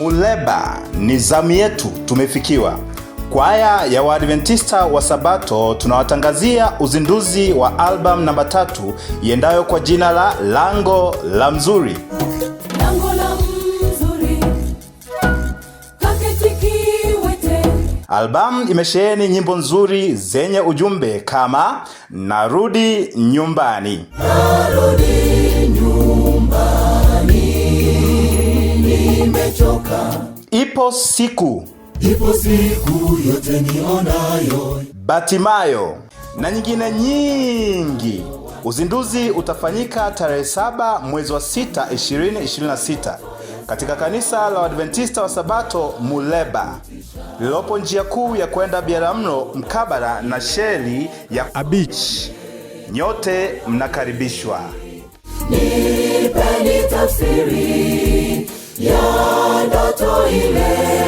Muleba, ni zamu yetu, tumefikiwa. Kwaya ya Waadventista wa Sabato tunawatangazia uzinduzi wa album namba 3 iendayo kwa jina la Lango la Mzuri. Lango la Mzuri, kaketikiwete. Album imesheheni nyimbo nzuri zenye ujumbe kama Narudi Nyumbani. Narudi nyumbani, nimechoka. Ipo siku yote nionayo. Batimayo na nyingine nyingi. Uzinduzi utafanyika tarehe 7 mwezi wa 6 2026 katika kanisa la Waadventista wa Sabato Muleba, lilopo njia kuu ya kwenda Biaramlo mkabala na sheli ya Abich. Nyote mnakaribishwa. Nipeni tafsiri ya ndoto ile.